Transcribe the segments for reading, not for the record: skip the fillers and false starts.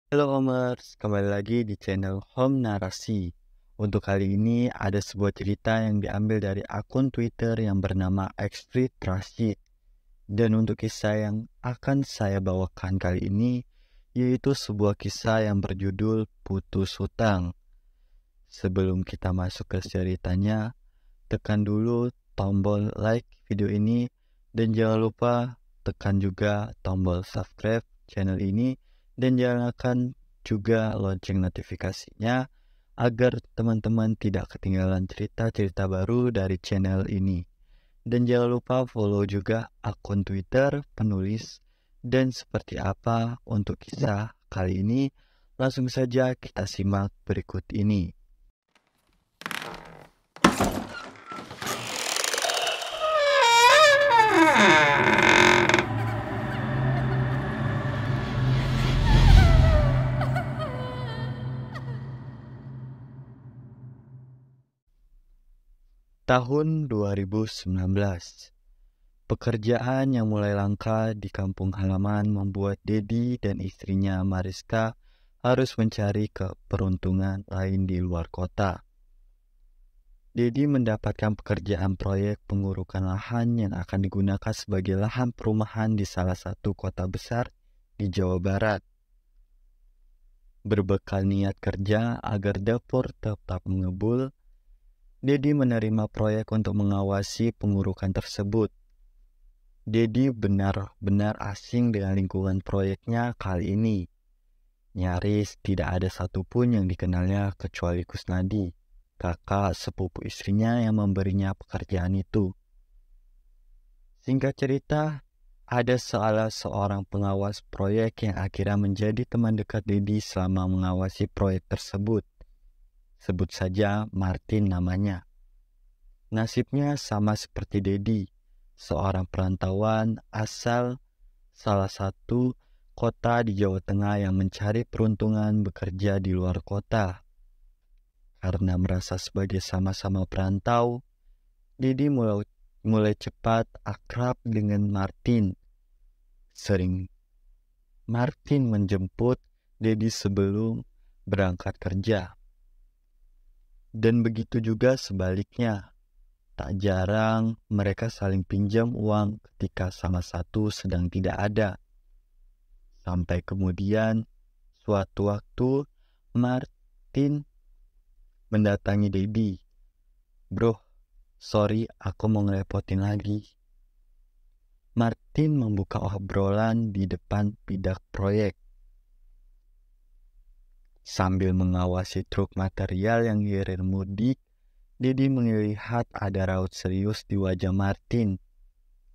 Halo Omers, kembali lagi di channel Home Narasi. Untuk kali ini ada sebuah cerita yang diambil dari akun Twitter yang bernama Exfrit Rashid. Dan untuk kisah yang akan saya bawakan kali ini, yaitu sebuah kisah yang berjudul Putus Hutang. Sebelum kita masuk ke ceritanya, tekan dulu tombol like video ini dan jangan lupa tekan juga tombol subscribe channel ini dan nyalakan juga lonceng notifikasinya agar teman-teman tidak ketinggalan cerita-cerita baru dari channel ini. Dan jangan lupa follow juga akun Twitter penulis. Dan seperti apa untuk kisah kali ini, langsung saja kita simak berikut ini. Tahun 2019, pekerjaan yang mulai langka di kampung halaman membuat Dedi dan istrinya Mariska harus mencari keberuntungan lain di luar kota. Dedi mendapatkan pekerjaan proyek pengurukan lahan yang akan digunakan sebagai lahan perumahan di salah satu kota besar di Jawa Barat. Berbekal niat kerja agar dapur tetap mengebul, Dedi menerima proyek untuk mengawasi pengurukan tersebut. Dedi benar-benar asing dengan lingkungan proyeknya kali ini. Nyaris tidak ada satupun yang dikenalnya kecuali Kusnadi, kakak sepupu istrinya yang memberinya pekerjaan itu. Singkat cerita, ada salah seorang pengawas proyek yang akhirnya menjadi teman dekat Dedi selama mengawasi proyek tersebut. Sebut saja Martin namanya. Nasibnya sama seperti Dedi, seorang perantauan asal salah satu kota di Jawa Tengah yang mencari peruntungan bekerja di luar kota. Karena merasa sebagai sama-sama perantau, Dedi mulai cepat akrab dengan Martin. Sering Martin menjemput Dedi sebelum berangkat kerja. Dan begitu juga sebaliknya. Tak jarang mereka saling pinjam uang ketika salah satu sedang tidak ada. Sampai kemudian suatu waktu Martin mendatangi Dedi. "Bro, sorry aku mau ngerepotin lagi." Martin membuka obrolan di depan bidak proyek. Sambil mengawasi truk material yang hilir mudik, Dedi melihat ada raut serius di wajah Martin.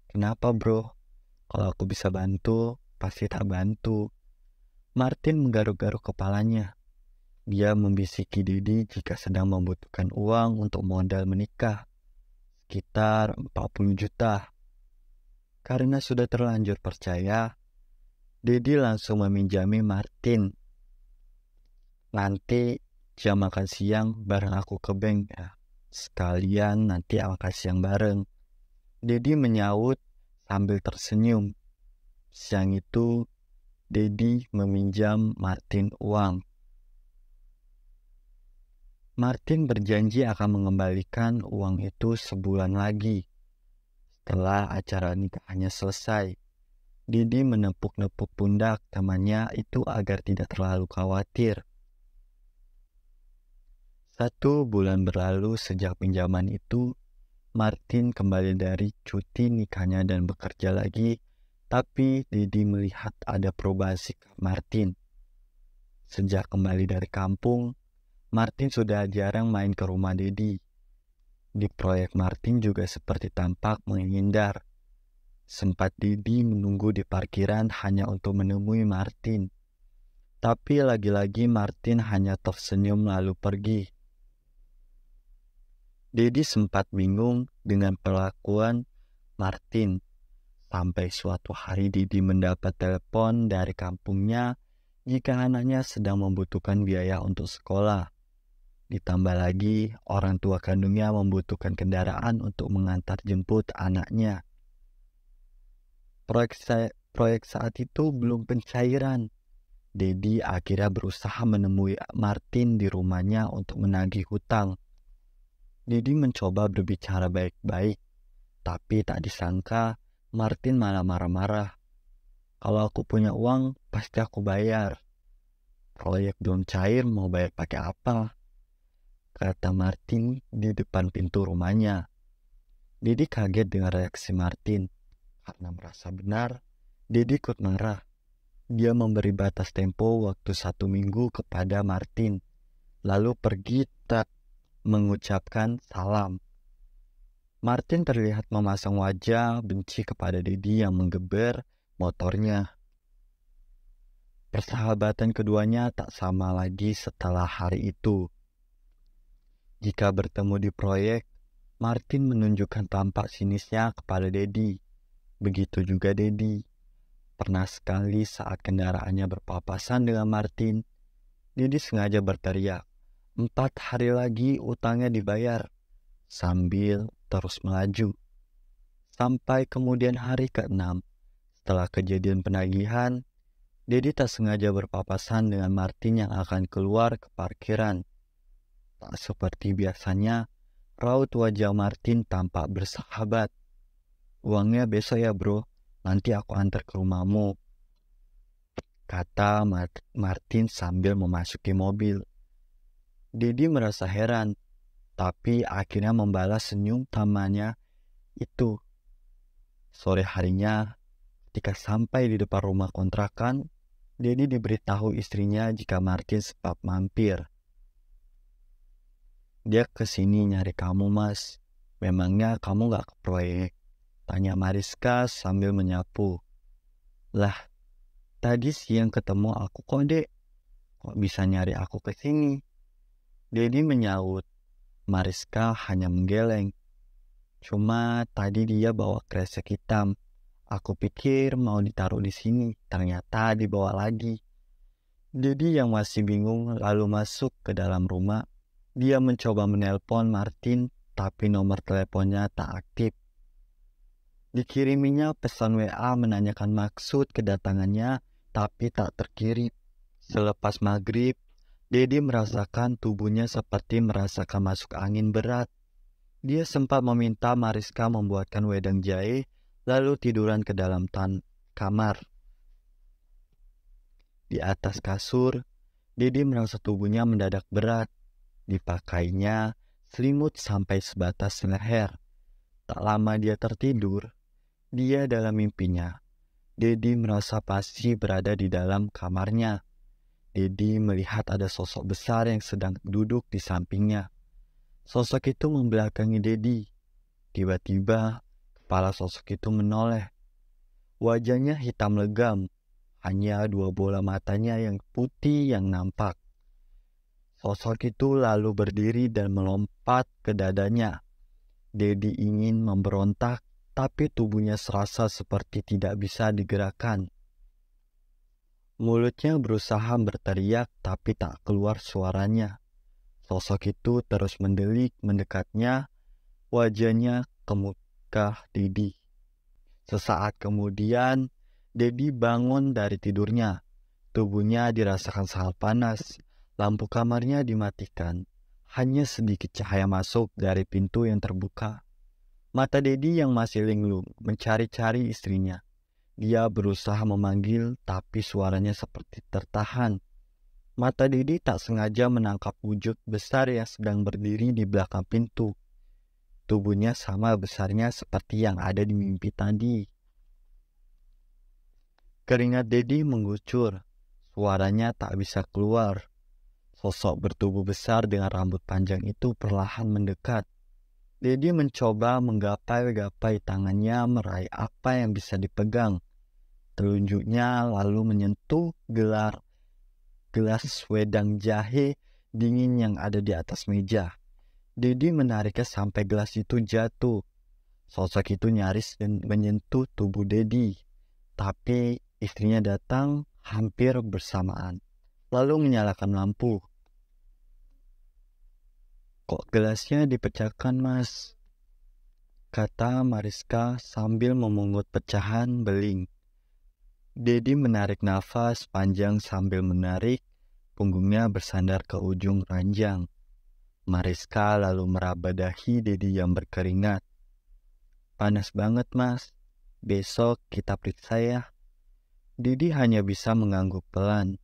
"Kenapa bro? Kalau aku bisa bantu, pasti tak bantu." Martin menggaruk-garuk kepalanya. Dia membisiki Dedi jika sedang membutuhkan uang untuk modal menikah, sekitar 40 juta. Karena sudah terlanjur percaya, Dedi langsung meminjami Martin. "Nanti jam makan siang bareng aku ke bank ya. Sekalian nanti makan siang bareng." Dedi menyaut sambil tersenyum. Siang itu, Dedi meminjam Martin uang. Martin berjanji akan mengembalikan uang itu sebulan lagi. Setelah acara nikahnya selesai, Dedi menepuk-nepuk pundak temannya itu agar tidak terlalu khawatir. 1 bulan berlalu sejak pinjaman itu, Martin kembali dari cuti nikahnya dan bekerja lagi, tapi Dedi melihat ada perubahan sikap Martin. Sejak kembali dari kampung, Martin sudah jarang main ke rumah Dedi. Di proyek Martin juga seperti tampak menghindar. Sempat Dedi menunggu di parkiran hanya untuk menemui Martin. Tapi lagi-lagi Martin hanya tersenyum lalu pergi. Dedi sempat bingung dengan perlakuan Martin. Sampai suatu hari Dedi mendapat telepon dari kampungnya jika anaknya sedang membutuhkan biaya untuk sekolah. Ditambah lagi orang tua kandungnya membutuhkan kendaraan untuk mengantar jemput anaknya. Proyek saat itu belum pencairan. Dedi akhirnya berusaha menemui Martin di rumahnya untuk menagih hutang. Dedi mencoba berbicara baik-baik, tapi tak disangka Martin malah marah-marah. Kalau aku punya uang, pasti aku bayar. Proyek belum cair, mau bayar pakai apa? Kata Martin di depan pintu rumahnya. Dedi kaget dengan reaksi Martin. Karena merasa benar, Dedi ikut marah. Dia memberi batas tempo waktu 1 minggu kepada Martin, lalu pergi tak mengucapkan salam. Martin terlihat memasang wajah benci kepada Dedi yang menggeber motornya. Persahabatan keduanya tak sama lagi setelah hari itu. Jika bertemu di proyek, Martin menunjukkan tampak sinisnya kepada Dedi. Begitu juga Dedi. Pernah sekali saat kendaraannya berpapasan dengan Martin, Dedi sengaja berteriak, 4 hari lagi utangnya dibayar, sambil terus melaju. Sampai kemudian hari ke-6, setelah kejadian penagihan, Dedi tak sengaja berpapasan dengan Martin yang akan keluar ke parkiran. Tak seperti biasanya, raut wajah Martin tampak bersahabat. Uangnya besok ya bro, nanti aku antar ke rumahmu, kata Martin sambil memasuki mobil. Dedi merasa heran, tapi akhirnya membalas senyum tamannya itu. Sore harinya, ketika sampai di depan rumah kontrakan, Dedi diberitahu istrinya jika Martin sempat mampir. Dia kesini nyari kamu mas, memangnya kamu gak ke proyek? Tanya Mariska sambil menyapu. Lah, tadi siang ketemu aku kok dek, kok bisa nyari aku kesini? Dedi menyaut. Mariska hanya menggeleng. Cuma tadi dia bawa kresek hitam. Aku pikir mau ditaruh di sini, ternyata dibawa lagi. Dedi yang masih bingung lalu masuk ke dalam rumah. Dia mencoba menelpon Martin, tapi nomor teleponnya tak aktif. Dikiriminya pesan WA menanyakan maksud kedatangannya, tapi tak terkirim. Selepas maghrib, Dedi merasakan tubuhnya seperti merasakan masuk angin berat. Dia sempat meminta Mariska membuatkan wedang jahe, lalu tiduran ke dalam kamar. Di atas kasur, Dedi merasa tubuhnya mendadak berat. Dipakainya selimut sampai sebatas leher. Tak lama dia tertidur, dia dalam mimpinya. Dedi merasa pasti berada di dalam kamarnya. Dedi melihat ada sosok besar yang sedang duduk di sampingnya. Sosok itu membelakangi Dedi. Tiba-tiba, kepala sosok itu menoleh. Wajahnya hitam legam, hanya 2 bola matanya yang putih yang nampak. Sosok itu lalu berdiri dan melompat ke dadanya. Dedi ingin memberontak, tapi tubuhnya serasa seperti tidak bisa digerakkan. Mulutnya berusaha berteriak, tapi tak keluar suaranya. Sosok itu terus mendelik mendekatnya, wajahnya ke muka Dedi. Sesaat kemudian, Dedi bangun dari tidurnya. Tubuhnya dirasakan sangat panas. Lampu kamarnya dimatikan. Hanya sedikit cahaya masuk dari pintu yang terbuka. Mata Dedi yang masih linglung mencari-cari istrinya. Dia berusaha memanggil, tapi suaranya seperti tertahan. Mata Dedi tak sengaja menangkap wujud besar yang sedang berdiri di belakang pintu. Tubuhnya sama besarnya seperti yang ada di mimpi tadi. Keringat Dedi mengucur. Suaranya tak bisa keluar. Sosok bertubuh besar dengan rambut panjang itu perlahan mendekat. Dedi mencoba menggapai-gapai tangannya meraih apa yang bisa dipegang. Telunjuknya lalu menyentuh gelas wedang jahe dingin yang ada di atas meja. Dedi menariknya sampai gelas itu jatuh. Sosok itu nyaris menyentuh tubuh Dedi. Tapi istrinya datang hampir bersamaan. Lalu menyalakan lampu. Kok gelasnya dipecahkan mas? Kata Mariska sambil memungut pecahan beling. Dedi menarik nafas panjang sambil menarik punggungnya bersandar ke ujung ranjang. Mariska lalu meraba dahi Dedi yang berkeringat. "Panas banget, Mas. Besok kita periksa ya." Dedi hanya bisa mengangguk pelan.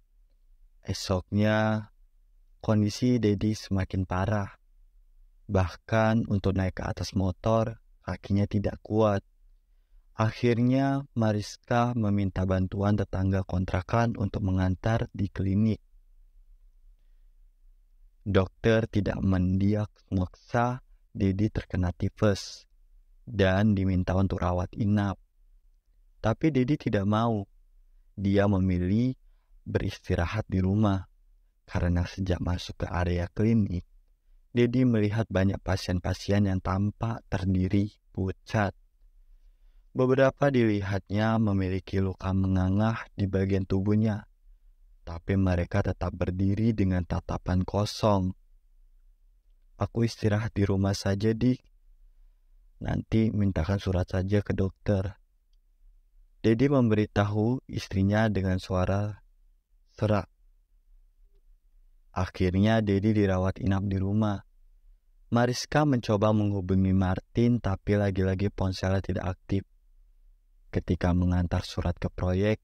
Esoknya, kondisi Dedi semakin parah. Bahkan untuk naik ke atas motor, kakinya tidak kuat. Akhirnya, Mariska meminta bantuan tetangga kontrakan untuk mengantar di klinik. Dokter tidak mendiagnosa Dedi terkena tifus dan diminta untuk rawat inap. Tapi Dedi tidak mau. Dia memilih beristirahat di rumah karena sejak masuk ke area klinik, Dedi melihat banyak pasien-pasien yang tampak terdiri pucat. Beberapa dilihatnya memiliki luka menganga di bagian tubuhnya, tapi mereka tetap berdiri dengan tatapan kosong. "Aku istirahat di rumah saja, Dik. Nanti mintakan surat saja ke dokter." Dedi memberitahu istrinya dengan suara serak. Akhirnya Dedi dirawat inap di rumah. Mariska mencoba menghubungi Martin, tapi lagi-lagi ponselnya tidak aktif. Ketika mengantar surat ke proyek,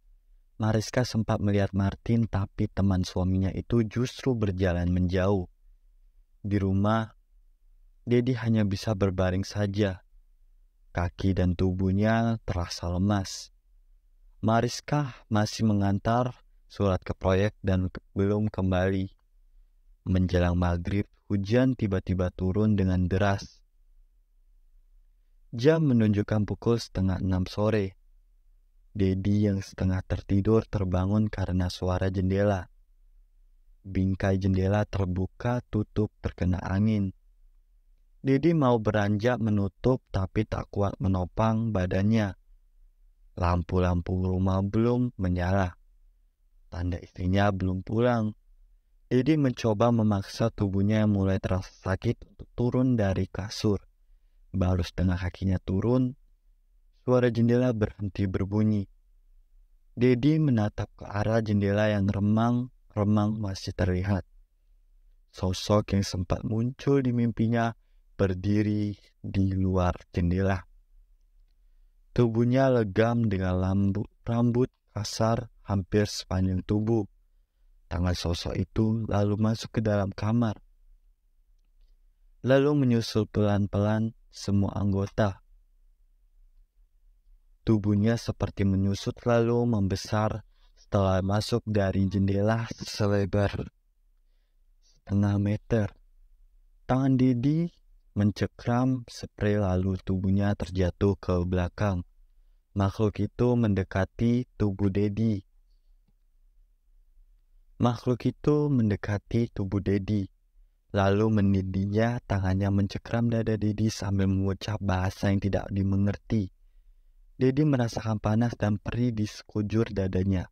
Mariska sempat melihat Martin, tapi teman suaminya itu justru berjalan menjauh. Di rumah, Dedi hanya bisa berbaring saja. Kaki dan tubuhnya terasa lemas. Mariska masih mengantar surat ke proyek dan belum kembali. Menjelang maghrib, hujan tiba-tiba turun dengan deras. Jam menunjukkan pukul 5:30 sore. Dedi yang setengah tertidur terbangun karena suara jendela. Bingkai jendela terbuka tutup terkena angin. Dedi mau beranjak menutup tapi tak kuat menopang badannya. Lampu-lampu rumah belum menyala. Tanda istrinya belum pulang. Dedi mencoba memaksa tubuhnya yang mulai terasa sakit untuk turun dari kasur. Baru setengah kakinya turun, suara jendela berhenti berbunyi. Dedi menatap ke arah jendela yang remang-remang masih terlihat. Sosok yang sempat muncul di mimpinya berdiri di luar jendela. Tubuhnya legam dengan rambut kasar hampir sepanjang tubuh. Tangan sosok itu lalu masuk ke dalam kamar. Lalu menyusul pelan-pelan semua anggota. Tubuhnya seperti menyusut lalu membesar setelah masuk dari jendela selebar setengah meter. Tangan Dedi mencekram spray lalu tubuhnya terjatuh ke belakang. Makhluk itu mendekati tubuh Dedi. Lalu menindihnya, tangannya mencekram dada Dedi sambil mengucap bahasa yang tidak dimengerti. Dedi merasakan panas dan perih di sekujur dadanya.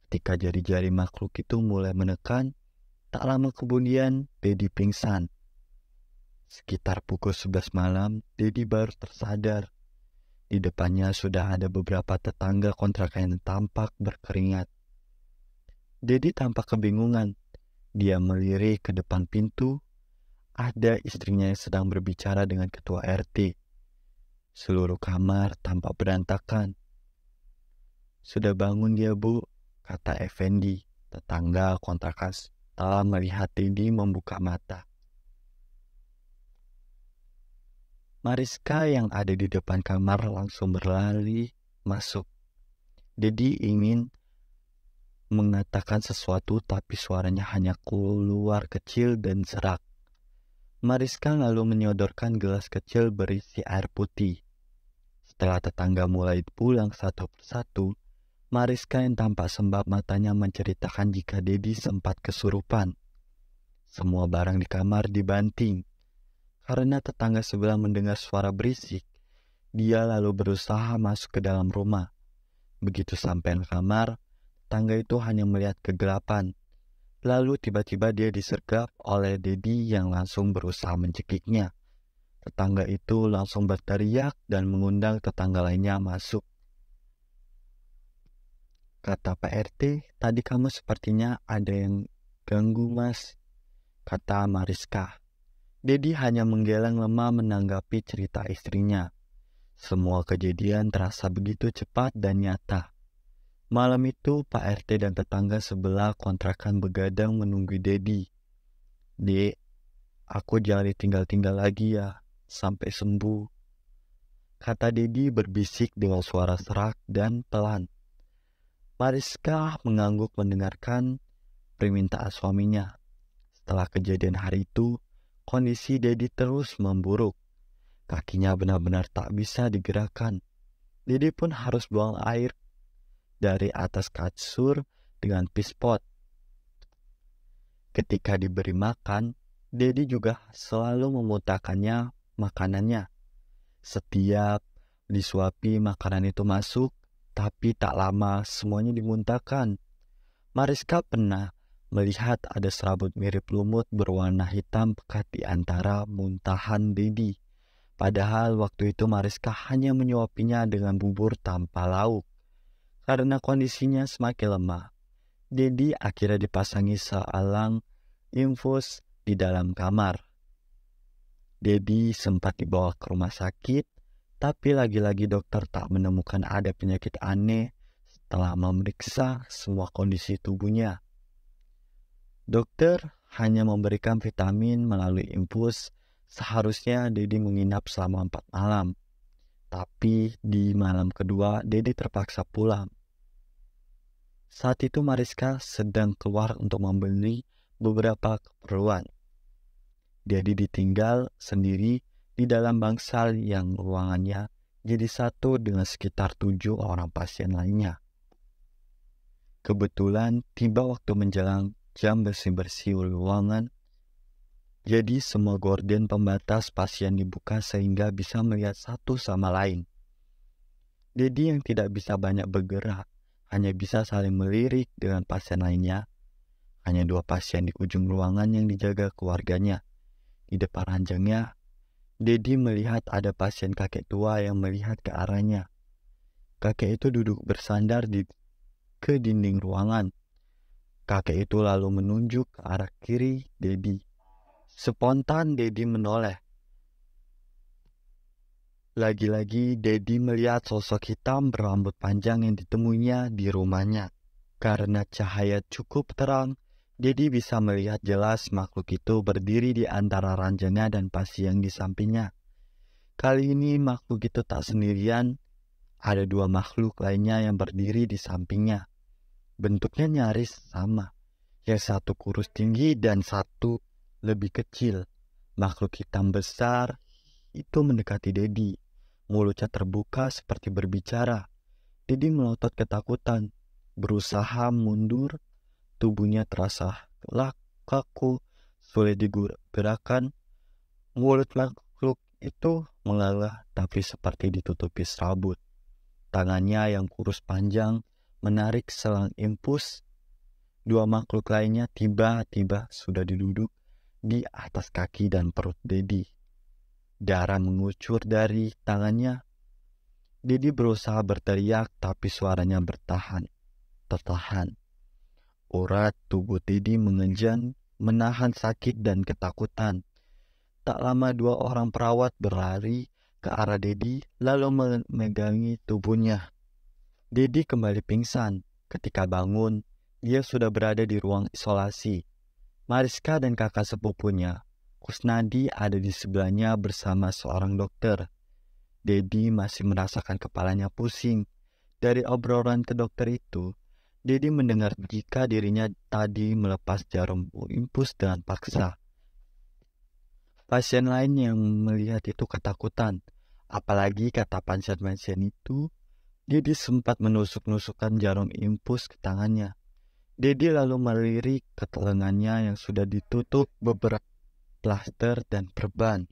Ketika jari-jari makhluk itu mulai menekan, tak lama kemudian Dedi pingsan. Sekitar pukul 11 malam, Dedi baru tersadar. Di depannya sudah ada beberapa tetangga kontrakan yang tampak berkeringat. Dedi tampak kebingungan. Dia melirik ke depan pintu. Ada istrinya yang sedang berbicara dengan ketua RT. Seluruh kamar tampak berantakan. "Sudah bangun dia, Bu," kata Effendi, tetangga kontrakan setelah melihat Dedi membuka mata. Mariska yang ada di depan kamar langsung berlari masuk. Dedi ingin mengatakan sesuatu tapi suaranya hanya keluar kecil dan serak. Mariska lalu menyodorkan gelas kecil berisi air putih. Setelah tetangga mulai pulang satu persatu, Mariska yang tampak sembab matanya menceritakan jika Dedi sempat kesurupan. Semua barang di kamar dibanting. Karena tetangga sebelah mendengar suara berisik, dia lalu berusaha masuk ke dalam rumah. Begitu sampai ke kamar, tetangga itu hanya melihat kegelapan. Lalu tiba-tiba dia disergap oleh Dedi yang langsung berusaha mencekiknya. Tetangga itu langsung berteriak dan mengundang tetangga lainnya masuk. Kata Pak RT, tadi kamu sepertinya ada yang ganggu mas, kata Mariska. Dedi hanya menggeleng lemah menanggapi cerita istrinya. Semua kejadian terasa begitu cepat dan nyata. Malam itu Pak RT dan tetangga sebelah kontrakan begadang menunggu Dedi. Dek, aku jangan ditinggal-tinggal lagi ya, sampai sembuh, kata Dedi berbisik dengan suara serak dan pelan. Mariska mengangguk mendengarkan permintaan suaminya. Setelah kejadian hari itu, kondisi Dedi terus memburuk. Kakinya benar-benar tak bisa digerakkan. Dedi pun harus buang air dari atas kasur dengan pispot. Ketika diberi makan, Dedi juga selalu memuntahkannya makanannya. Setiap disuapi makanan itu masuk, tapi tak lama semuanya dimuntahkan. Mariska pernah melihat ada serabut mirip lumut berwarna hitam pekat di antara muntahan Dedi. Padahal waktu itu Mariska hanya menyuapinya dengan bubur tanpa lauk. Karena kondisinya semakin lemah, Dedi akhirnya dipasangi sealang infus di dalam kamar. Dedi sempat dibawa ke rumah sakit, tapi lagi-lagi dokter tak menemukan ada penyakit aneh setelah memeriksa semua kondisi tubuhnya. Dokter hanya memberikan vitamin melalui infus. Seharusnya Dedi menginap selama 4 malam. Tapi di malam kedua, Dedi terpaksa pulang. Saat itu Mariska sedang keluar untuk membeli beberapa keperluan. Dedi ditinggal sendiri di dalam bangsal yang ruangannya jadi satu dengan sekitar 7 orang pasien lainnya. Kebetulan tiba waktu menjelang jam bersih-bersih ruangan, jadi semua gorden pembatas pasien dibuka sehingga bisa melihat satu sama lain. Dedi yang tidak bisa banyak bergerak, hanya bisa saling melirik dengan pasien lainnya. Hanya 2 pasien di ujung ruangan yang dijaga keluarganya. Di depan ranjangnya, Dedi melihat ada pasien kakek tua yang melihat ke arahnya. Kakek itu duduk bersandar ke dinding ruangan. Kakek itu lalu menunjuk ke arah kiri Dedi. Spontan Dedi menoleh. Lagi-lagi Dedi melihat sosok hitam berambut panjang yang ditemuinya di rumahnya. Karena cahaya cukup terang, Dedi bisa melihat jelas makhluk itu berdiri di antara ranjangnya dan pasien di sampingnya. Kali ini makhluk itu tak sendirian, ada 2 makhluk lainnya yang berdiri di sampingnya. Bentuknya nyaris sama, yang satu kurus tinggi dan satu lebih kecil. Makhluk hitam besar itu mendekati Dedi. Mulutnya terbuka seperti berbicara. Dedi melotot ketakutan, berusaha mundur. Tubuhnya terasa kaku, sulit digerakkan. Mulut makhluk itu mengalah tapi seperti ditutupi serabut. Tangannya yang kurus panjang menarik selang infus. 2 makhluk lainnya tiba-tiba sudah duduk di atas kaki dan perut Dedi. Darah mengucur dari tangannya. Dedi berusaha berteriak tapi suaranya tertahan. Urat tubuh Dedi mengejan, menahan sakit dan ketakutan. Tak lama 2 orang perawat berlari ke arah Dedi lalu memegangi tubuhnya. Dedi kembali pingsan. Ketika bangun, dia sudah berada di ruang isolasi. Mariska dan kakak sepupunya, Kusnadi, ada di sebelahnya bersama seorang dokter. Dedi masih merasakan kepalanya pusing. Dari obrolan ke dokter itu, Dedi mendengar jika dirinya tadi melepas jarum infus dengan paksa. Pasien lain yang melihat itu ketakutan. Apalagi kata pasien-pasien itu, Dedi sempat menusuk-nusukkan jarum infus ke tangannya. Dedi lalu melirik ke lengannya yang sudah ditutup beberapa plaster dan perban.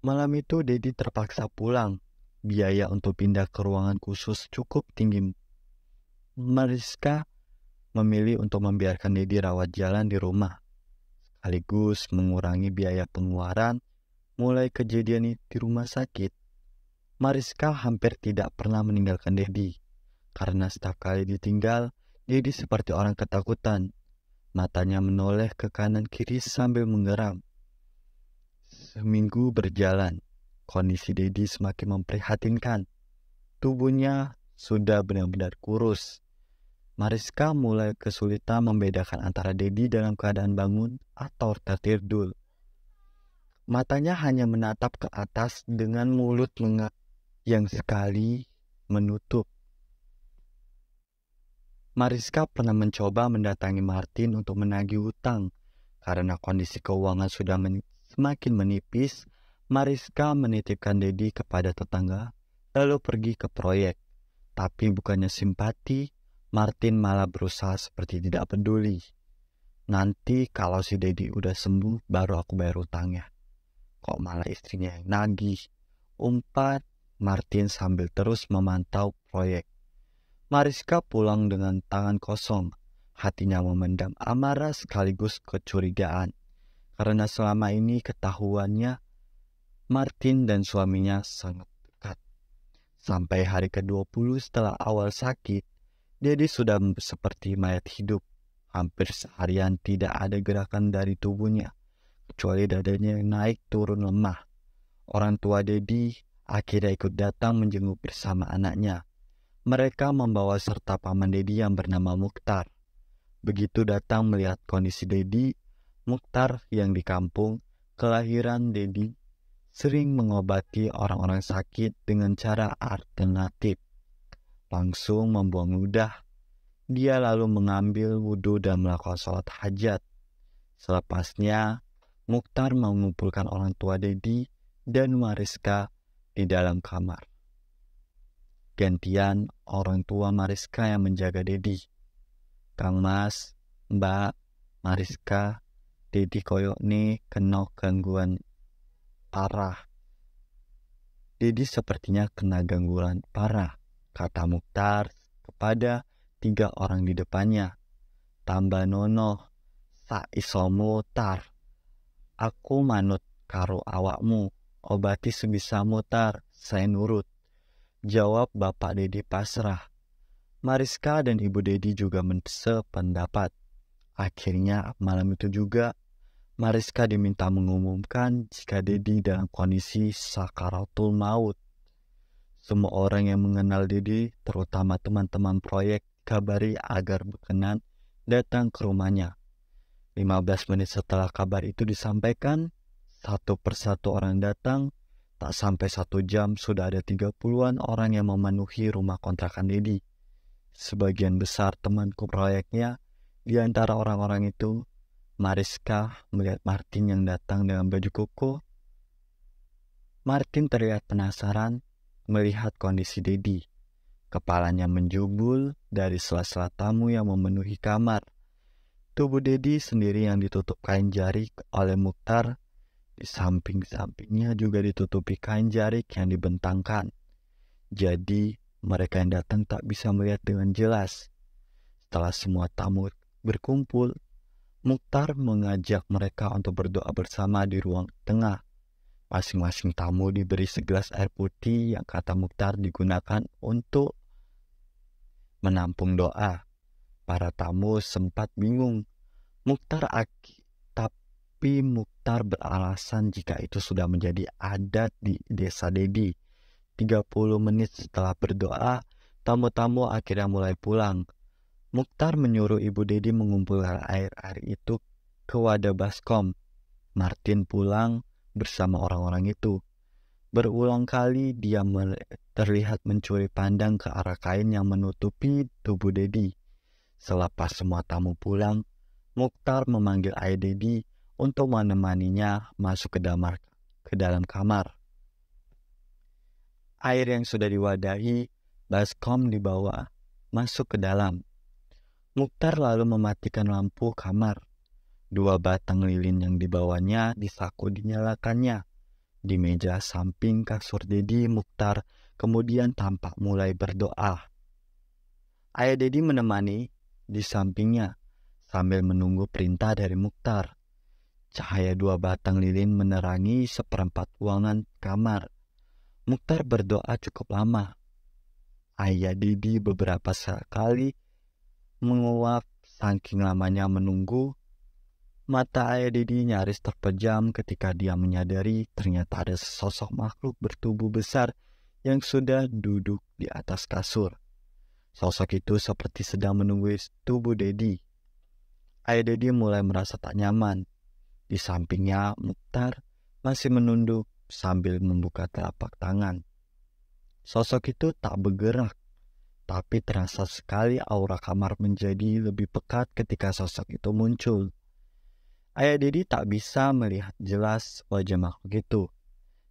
Malam itu Dedi terpaksa pulang. Biaya untuk pindah ke ruangan khusus cukup tinggi. Mariska memilih untuk membiarkan Dedi rawat jalan di rumah, sekaligus mengurangi biaya pengeluaran. Mulai kejadian di rumah sakit, Mariska hampir tidak pernah meninggalkan Dedi. Karena setiap kali ditinggal, Dedi seperti orang ketakutan. Matanya menoleh ke kanan kiri sambil menggeram. Seminggu berjalan. Kondisi Dedi semakin memprihatinkan. Tubuhnya sudah benar-benar kurus. Mariska mulai kesulitan membedakan antara Dedi dalam keadaan bangun atau tertidur. Matanya hanya menatap ke atas dengan mulut lengah yang sekali menutup. Mariska pernah mencoba mendatangi Martin untuk menagih hutang. Karena kondisi keuangan sudah semakin menipis, Mariska menitipkan Dedi kepada tetangga, lalu pergi ke proyek. Tapi bukannya simpati, Martin malah berusaha seperti tidak peduli. Nanti kalau si Dedi udah sembuh, baru aku bayar hutangnya. Kok malah istrinya yang nagih? Umpat Martin sambil terus memantau proyek. Mariska pulang dengan tangan kosong. Hatinya memendam amarah sekaligus kecurigaan. Karena selama ini ketahuannya Martin dan suaminya sangat dekat. Sampai hari ke-20 setelah awal sakit, Dedi sudah seperti mayat hidup. Hampir seharian tidak ada gerakan dari tubuhnya, kecuali dadanya yang naik turun lemah. Orang tua Dedi akhirnya ikut datang menjenguk bersama anaknya. Mereka membawa serta paman Dedi yang bernama Mukhtar. Begitu datang melihat kondisi Dedi, Mukhtar yang di kampung kelahiran Dedi sering mengobati orang-orang sakit dengan cara alternatif. Langsung membuang ludah. Dia lalu mengambil wudhu dan melakukan sholat hajat. Selepasnya, Mukhtar mengumpulkan orang tua Dedi dan Mariska di dalam kamar. Gantian orang tua Mariska yang menjaga Dedi. Kang Mas, Mbak, Mariska, Dedi koyok nih kena gangguan parah. Dedi sepertinya kena gangguan parah, kata Mukhtar kepada 3 orang di depannya. Tambah nono, sak iso mutar. Aku manut karo awakmu, obati sebisa mutar, saya nurut. Jawab Bapak Dedi pasrah. Mariska dan Ibu Dedi juga sependapat. Akhirnya malam itu juga Mariska diminta mengumumkan jika Dedi dalam kondisi sakaratul maut. Semua orang yang mengenal Dedi, terutama teman-teman proyek, kabari agar berkenan datang ke rumahnya. 15 menit setelah kabar itu disampaikan, satu persatu orang datang. Tak sampai 1 jam sudah ada 30-an orang yang memenuhi rumah kontrakan Dedi. Sebagian besar temanku proyeknya. Di antara orang-orang itu, Mariska melihat Martin yang datang dengan baju koko. Martin terlihat penasaran melihat kondisi Dedi. Kepalanya menjubul dari sela-sela tamu yang memenuhi kamar. Tubuh Dedi sendiri yang ditutup kain jarik oleh Mukhtar. Di samping-sampingnya juga ditutupi kain jarik yang dibentangkan. Jadi mereka yang datang tak bisa melihat dengan jelas. Setelah semua tamu berkumpul, Mukhtar mengajak mereka untuk berdoa bersama di ruang tengah. Masing-masing tamu diberi segelas air putih yang kata Mukhtar digunakan untuk menampung doa. Para tamu sempat bingung. Tapi Mukhtar beralasan jika itu sudah menjadi adat di desa Dedi. 30 menit setelah berdoa, tamu-tamu akhirnya mulai pulang. Mukhtar menyuruh Ibu Dedi mengumpulkan air itu ke wadah baskom. Martin pulang bersama orang-orang itu. Berulang kali dia terlihat mencuri pandang ke arah kain yang menutupi tubuh Dedi. Selepas semua tamu pulang, Mukhtar memanggil ayah Dedi untuk menemaninya masuk ke dalam kamar. Air yang sudah diwadahi baskom dibawa masuk ke dalam. Mukhtar lalu mematikan lampu kamar. 2 batang lilin yang dibawanya disaku dinyalakannya. Di meja samping kasur Dedi, Mukhtar kemudian tampak mulai berdoa. Ayah Dedi menemani di sampingnya sambil menunggu perintah dari Mukhtar. Cahaya 2 batang lilin menerangi seperempat ruangan kamar. Mukhtar berdoa cukup lama. Ayah Dedi beberapa kali menguap saking lamanya menunggu. Mata Ayah Dedi nyaris terpejam ketika dia menyadari ternyata ada sesosok makhluk bertubuh besar yang sudah duduk di atas kasur. Sosok itu seperti sedang menunggu tubuh Dedi. Ayah Dedi mulai merasa tak nyaman. Di sampingnya Mukhtar masih menunduk sambil membuka telapak tangan. Sosok itu tak bergerak, tapi terasa sekali aura kamar menjadi lebih pekat ketika sosok itu muncul. Ayah Dedi tak bisa melihat jelas wajah makhluk itu,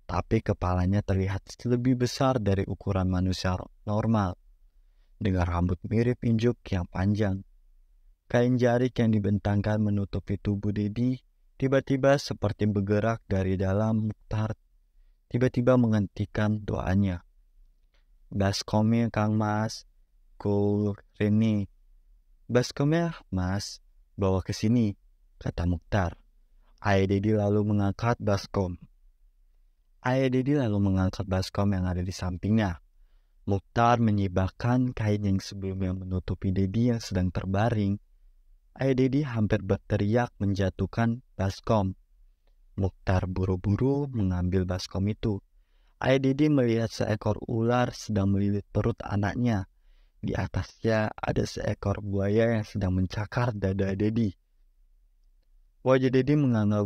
tapi kepalanya terlihat lebih besar dari ukuran manusia normal, dengan rambut mirip injuk yang panjang. Kain jarik yang dibentangkan menutupi tubuh Dedi tiba-tiba seperti bergerak dari dalam. Mukhtar tiba-tiba menghentikan doanya. "Baskomnya Kang Mas, ku Rene." "Baskomnya Mas, bawa ke sini," kata Mukhtar. Ayah Dedi lalu mengangkat baskom. Yang ada di sampingnya. Mukhtar menyibakkan kain yang sebelumnya menutupi Dedi yang sedang terbaring. Ayah Dedi hampir berteriak menjatuhkan baskom. Mukhtar buru-buru mengambil baskom itu. Ayah Dedi melihat seekor ular sedang melilit perut anaknya. Di atasnya ada seekor buaya yang sedang mencakar dada Dedi. Wajah Dedi menganga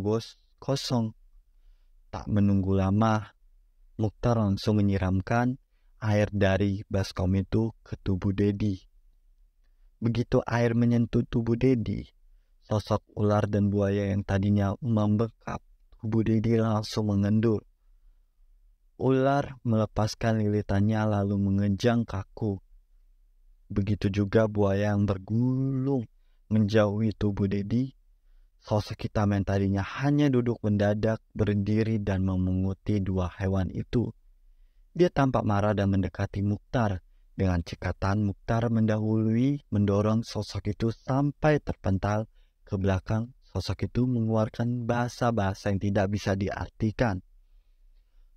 kosong. Tak menunggu lama, Mukhtar langsung menyiramkan air dari baskom itu ke tubuh Dedi. Begitu air menyentuh tubuh Dedi, sosok ular dan buaya yang tadinya membekap tubuh Dedi langsung mengendur. Ular melepaskan lilitannya lalu mengejang kaku. Begitu juga buaya yang bergulung menjauhi tubuh Dedi. Sosok hitam yang tadinya hanya duduk mendadak berdiri dan memunguti dua hewan itu. Dia tampak marah dan mendekati Mukhtar. Dengan cekatan Mukhtar mendorong sosok itu sampai terpental ke belakang. Sosok itu mengeluarkan bahasa-bahasa yang tidak bisa diartikan.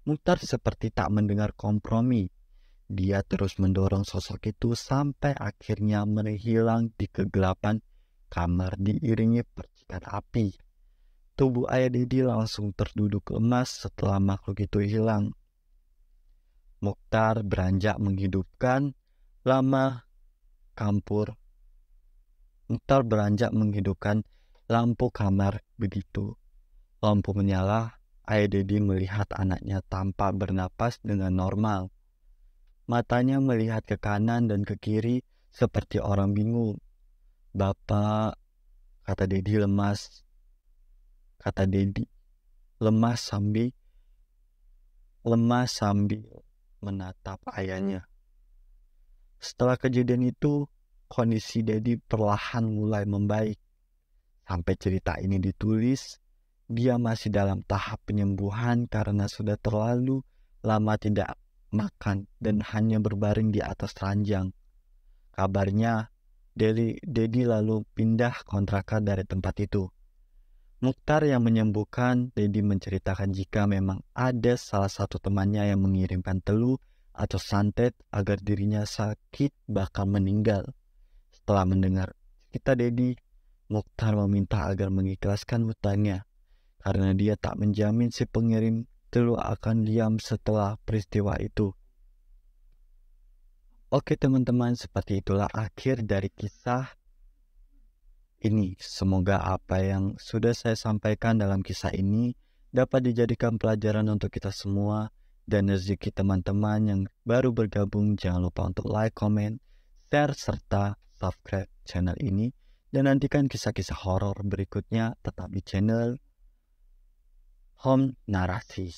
Mukhtar seperti tak mendengar kompromi. Dia terus mendorong sosok itu sampai akhirnya menghilang di kegelapan kamar diiringi percikan api. Tubuh Ayah Dedi langsung terduduk lemas setelah makhluk itu hilang. Mukhtar beranjak menghidupkan lampu kamar. Begitu lampu menyala, Ayah Dedi melihat anaknya tampak bernapas dengan normal. Matanya melihat ke kanan dan ke kiri seperti orang bingung. "Bapak," kata Dedi lemas. Lemas sambil menatap ayahnya. Setelah kejadian itu, kondisi Dedi perlahan mulai membaik. Sampai cerita ini ditulis, dia masih dalam tahap penyembuhan karena sudah terlalu lama tidak makan dan hanya berbaring di atas ranjang. Kabarnya, Dedi lalu pindah kontrakan dari tempat itu. Mukhtar yang menyembuhkan Dedi menceritakan jika memang ada salah satu temannya yang mengirimkan teluh atau santet agar dirinya sakit bahkan meninggal. Setelah mendengar cerita Dedi, Mukhtar meminta agar mengikhlaskan hutangnya karena dia tak menjamin si pengirim teluh akan diam setelah peristiwa itu. Oke teman-teman, seperti itulah akhir dari kisah ini. Semoga apa yang sudah saya sampaikan dalam kisah ini dapat dijadikan pelajaran untuk kita semua. Dan rezeki teman-teman yang baru bergabung, jangan lupa untuk like, comment, share, serta subscribe channel ini. Dan nantikan kisah-kisah horor berikutnya tetap di channel Home Narasi.